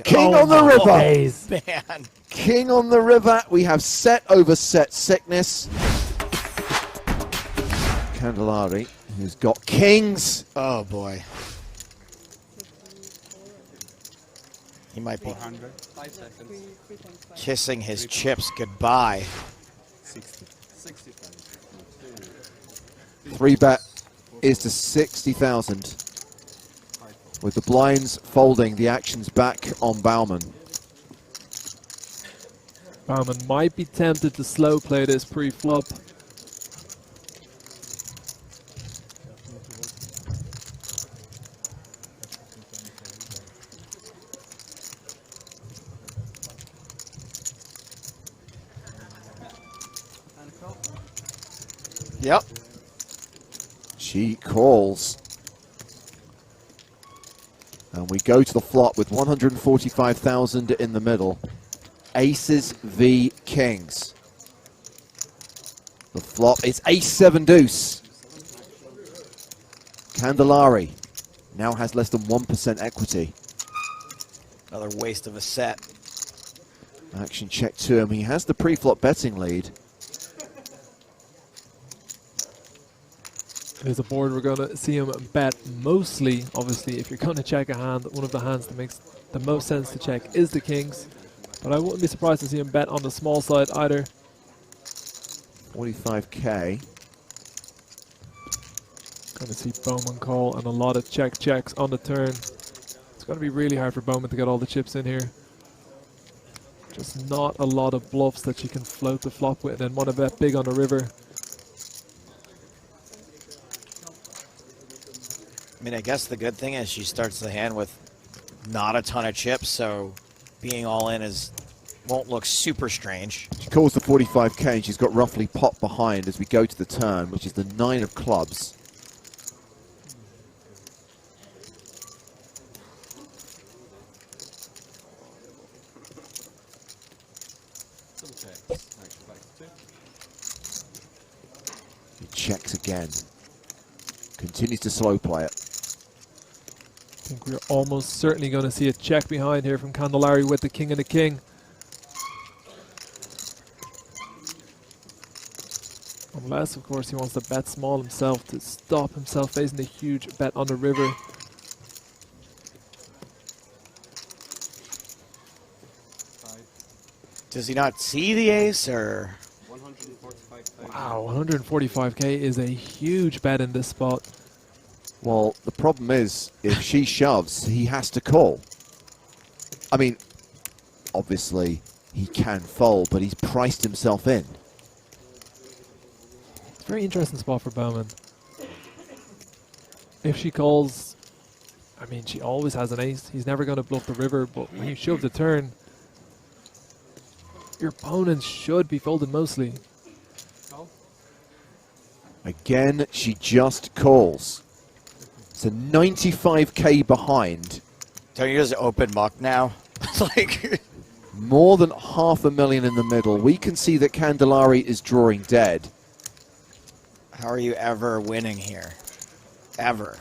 King on the river. Days. Man. King on the river. We have set over set sickness. Candellari, who's got kings. Oh boy. He might be kissing his chips goodbye. 3-bet is to 60,000. With the blinds folding, the action's back on Baumann. Baumann might be tempted to slow play this pre-flop. Yep. She calls. And we go to the flop with 145,000 in the middle. Aces v kings. The flop is ace-7 deuce. Candellari now has less than 1% equity. Another waste of a set. Action check to him. He has the pre-flop betting lead. There's a board we're going to see him bet mostly. Obviously, if you're going to check a hand, one of the hands that makes the most sense to check is the kings. But I wouldn't be surprised to see him bet on the small side either. 45k. Going to see Baumann call and a lot of checks on the turn. It's going to be really hard for Baumann to get all the chips in here. Just not a lot of bluffs that she can float the flop with and want to bet big on the river. I mean, I guess the good thing is she starts the hand with not a ton of chips, so being all in won't look super strange. She calls the 45k and she's got roughly pot behind as we go to the turn, which is the 9 of clubs. He checks again. Continues to slow play it. I think we're almost certainly going to see a check behind here from Candellari with the king and the king. Unless, of course, he wants to bet small himself to stop himself facing a huge bet on the river. Does he not see the ace, or? Wow, 145k is a huge bet in this spot. Well, the problem is, if she shoves, he has to call. I mean, obviously, he can fold, but he's priced himself in. It's a very interesting spot for Baumann. If she calls, I mean, she always has an ace. He's never going to bluff the river, but when you shove the turn, your opponent should be folded mostly. Again, she just calls. It's a 95k behind. Don't you just open muck now? Like more than $500,000 in the middle. We can see that Candellari is drawing dead. How are you ever winning here? Ever.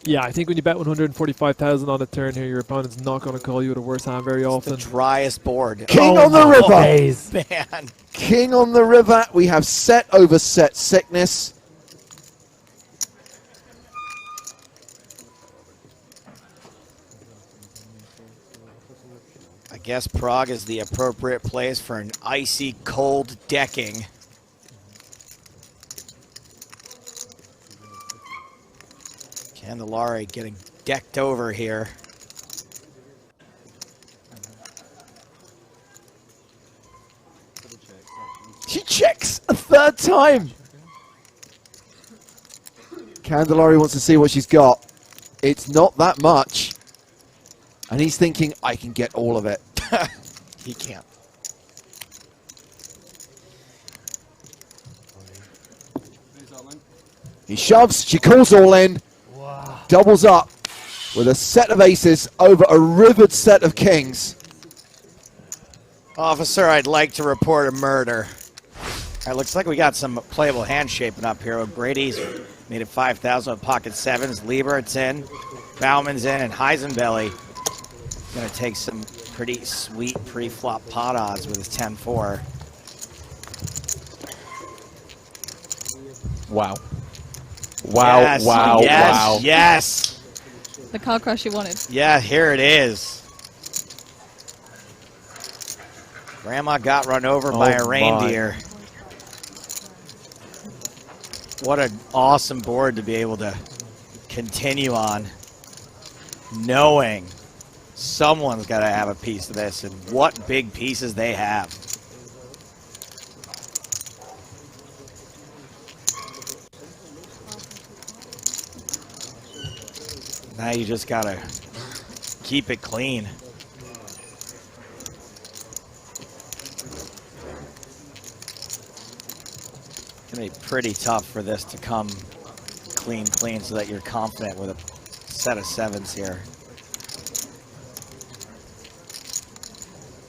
Yeah, I think when you bet 145,000 on a turn here, your opponent's not going to call you with a worse hand very often. The driest board. King on the river. Days. Man. King on the river. We have set over set sickness. I guess Prague is the appropriate place for an icy cold decking. Candellari getting decked over here. She checks a third time. Candellari wants to see what she's got. It's not that much. And he's thinking, I can get all of it. He can't. He shoves, she calls all in. Wow. Doubles up with a set of aces over a rivered set of kings. Officer, I'd like to report a murder. All right, looks like we got some playable hands shaping up here. Brady's made it 5,000 with pocket sevens. Liebert's in, Baumann's in, and Heisenbelly Gonna take some pretty sweet pre-flop pot odds with his 10-4. Wow. Wow, yes, wow, yes, wow. Yes! The card crush you wanted. Yeah, here it is. Grandma got run over by a reindeer. What an awesome board to be able to continue on, knowing someone's got to have a piece of this, and what big pieces they have. Now you just got to keep it clean. It's going to be pretty tough for this to come clean so that you're confident with a set of sevens here.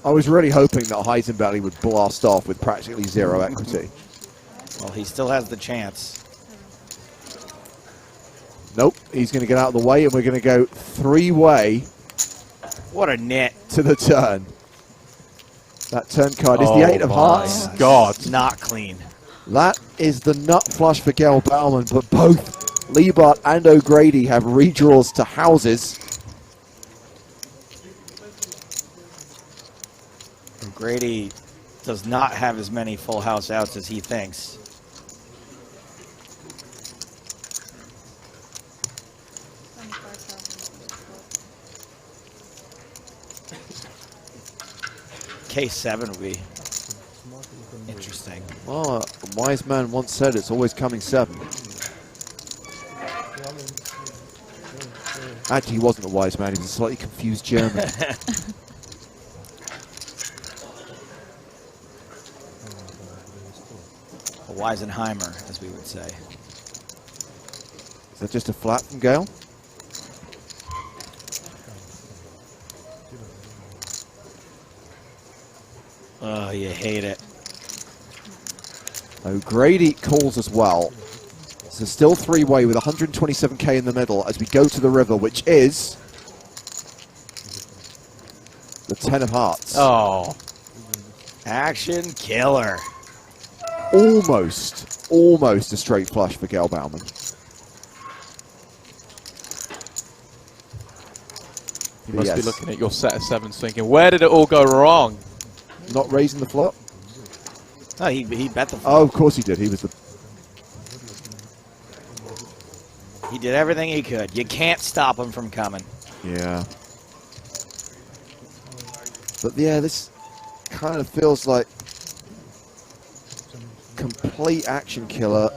I was really hoping that Heisenberg would blast off with practically zero equity. Well, he still has the chance. Nope, he's going to get out of the way, and we're going to go three-way. What a nit. To the turn. That turn card is the 8 of hearts. God. Not clean. That is the nut flush for Gaelle Baumannrs, but both Liebert and O'Grady have redraws to houses. O'Grady does not have as many full house outs as he thinks. K7 would be interesting. Well, a wise man once said it's always coming 7. Actually, he wasn't a wise man, he was a slightly confused German. A Weisenheimer, as we would say. Is that just a flat from Gaelle? Oh, you hate it. O'Grady calls as well. So still three-way with 127k in the middle as we go to the river, which is the 10 of hearts. Oh. Action killer. Almost a straight flush for Gaelle Baumannrs. You must be looking at your set of sevens thinking, where did it all go wrong? Not raising the flop? Oh, he bet the flop. Oh, of course he did. He was the... He did everything he could. You can't stop him from coming. Yeah. But yeah, this kind of feels like complete action killer.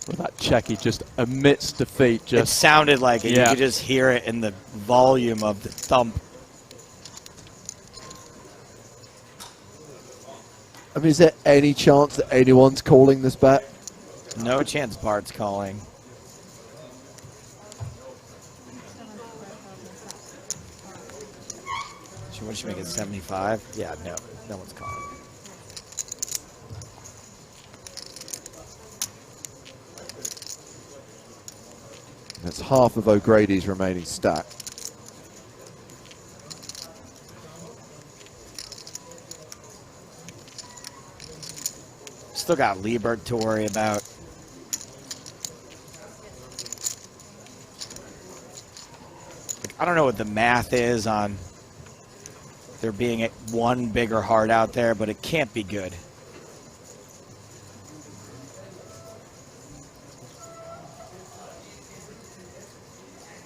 With that check, he just amidst defeat. It sounded like it. Yeah. You could just hear it in the volume of the thump. I mean, is there any chance that anyone's calling this bet? No chance Bart's calling. What should make it 75? Yeah, no one's calling. That's half of O'Grady's remaining stack. Still got Liebert to worry about. I don't know what the math is on there being one bigger heart out there, but it can't be good.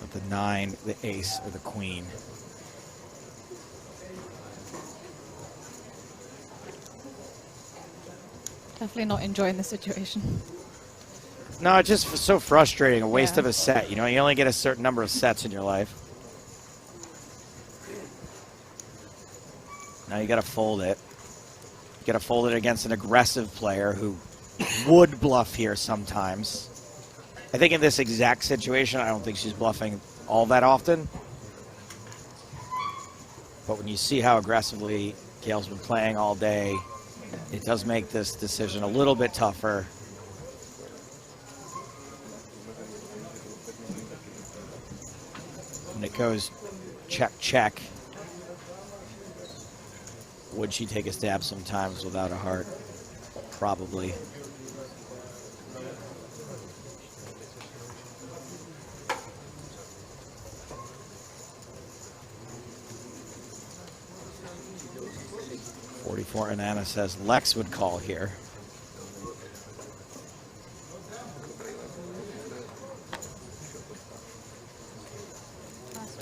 With the 9, the ace, or the queen. Definitely not enjoying the situation. No, it's just so frustrating. A waste of a set. You know, you only get a certain number of sets in your life. Now you got to fold it. You got to fold it against an aggressive player who would bluff here sometimes. I think in this exact situation, I don't think she's bluffing all that often. But when you see how aggressively Gaelle's been playing all day, it does make this decision a little bit tougher. When it goes check, check, would she take a stab sometimes without a heart? Probably. .44 and Anna says Lex would call here.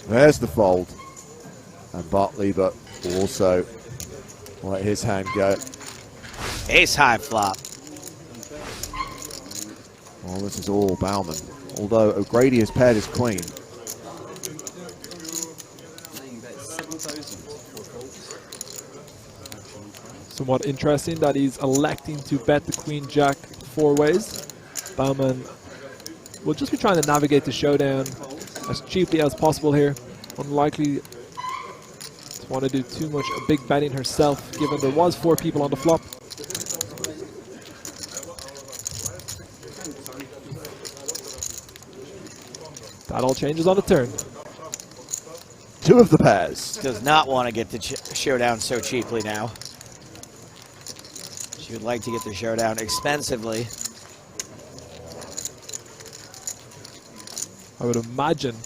There's the fold. And Bartley, but will also let his hand go. Ace high flop. Well, this is all Baumann. Although O'Grady has paired his queen. Somewhat interesting that he's electing to bet the queen jack 4 ways. Baumann will just be trying to navigate the showdown as cheaply as possible here. Unlikely to want to do too much big betting herself, given there was 4 people on the flop. That all changes on the turn. 2 of the pairs. Does not want to get the showdown so cheaply now. She would like to get the showdown expensively. I would imagine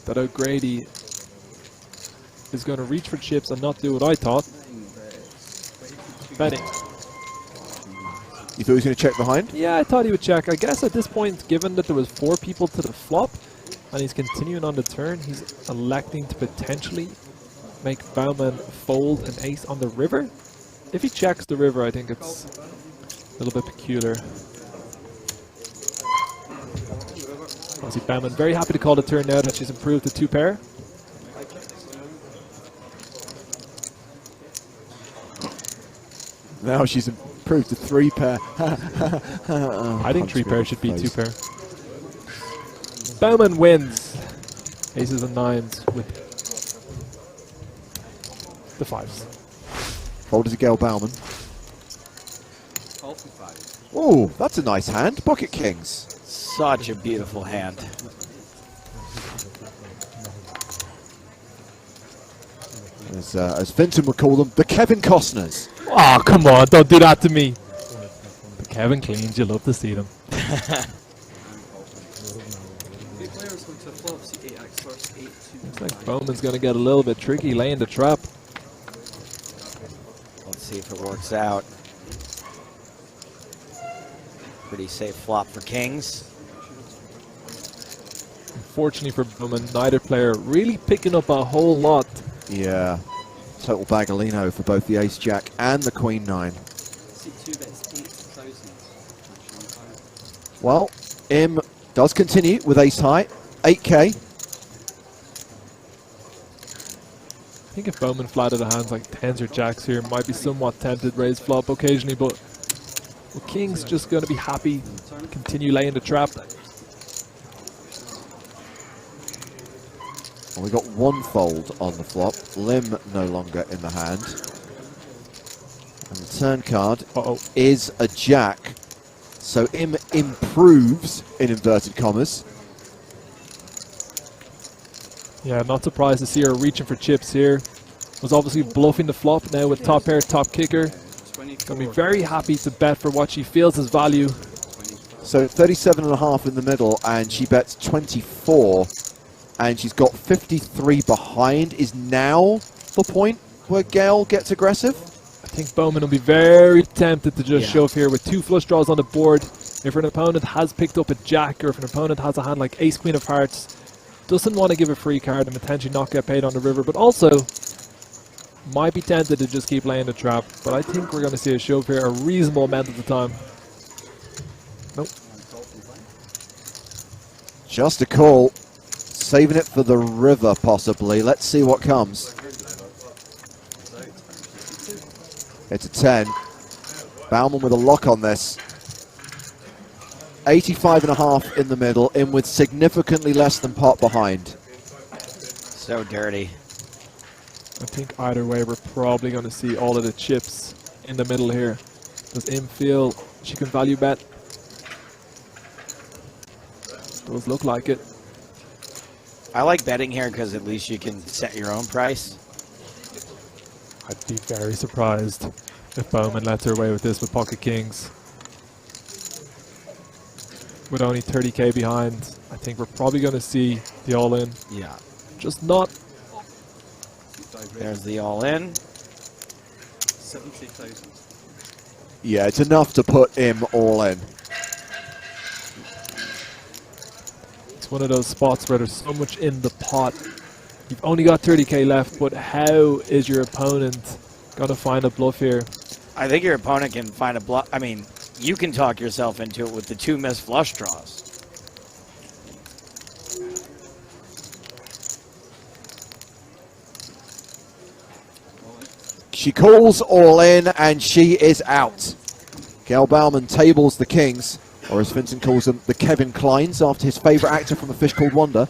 that O'Grady is going to reach for chips and not do what I thought. Betting. You thought he was going to check behind? Yeah, I thought he would check. I guess at this point, given that there was 4 people to the flop and he's continuing on the turn, he's electing to potentially make Baumann fold an ace on the river. If he checks the river, I think it's a little bit peculiar. Obviously, Baumann very happy to call the turn now that she's improved to 2 pair. Now she's improved to 3 pair. I think 3 pair should be 2 pair. Baumann wins. Aces and 9s with the 5s. Fold to Gaelle Baumann. Oh, that's a nice hand. Pocket kings. Such a beautiful hand. As Finton would call them, the Kevin Costners. Oh, come on, don't do that to me. The Kevin Cleans, you love to see them. Looks like Bowman's going to get a little bit tricky laying the trap. Let's see if it works out. Pretty safe flop for kings. Unfortunately for Bowman, neither player really picking up a whole lot. Yeah, total bagolino for both the ace-jack and the queen-9. Well, Im does continue with ace-high, 8K. I think if Bowman flatted a hands like 10s or jacks here, might be somewhat tempted raise flop occasionally, but well, King's just going to be happy to continue laying the trap. Well, we got 1 fold on the flop. Lim no longer in the hand. And the turn card is a jack. So Im improves, in inverted commas. Yeah, not surprised to see her reaching for chips here. Was obviously bluffing the flop now with top pair, top kicker. Going to be very happy to bet for what she feels is value. So 37.5 in the middle, and she bets 24. And she's got 53 behind. Is now the point where Gaelle gets aggressive? I think Bowman will be very tempted to just shove here with 2 flush draws on the board. If an opponent has picked up a jack, or if an opponent has a hand like ace queen of hearts, doesn't want to give a free card and potentially not get paid on the river, but also might be tempted to just keep laying the trap. But I think we're going to see a shove here a reasonable amount of the time. Nope. Just a call. Saving it for the river, possibly. Let's see what comes. It's a 10. Baumann with a lock on this. 85.5 in the middle, in with significantly less than pot behind. So dirty. I think either way, we're probably going to see all of the chips in the middle here. Does Im feel she can value bet? Does look like it. I like betting here because at least you can set your own price. I'd be very surprised if Bowman lets her away with this with pocket kings. With only 30k behind, I think we're probably going to see the all-in. Yeah. Just not. There's the all-in. 70,000. Yeah, it's enough to put him all in. It's one of those spots where there's so much in the pot. You've only got 30k left, but how is your opponent going to find a bluff here? I think your opponent can find a bluff. I mean, you can talk yourself into it with the 2 missed flush draws. She calls all in, and she is out. Gaelle Baumannrs tables the kings, or as Vincent calls them, the Kevin Kleins, after his favourite actor from A Fish Called Wanda.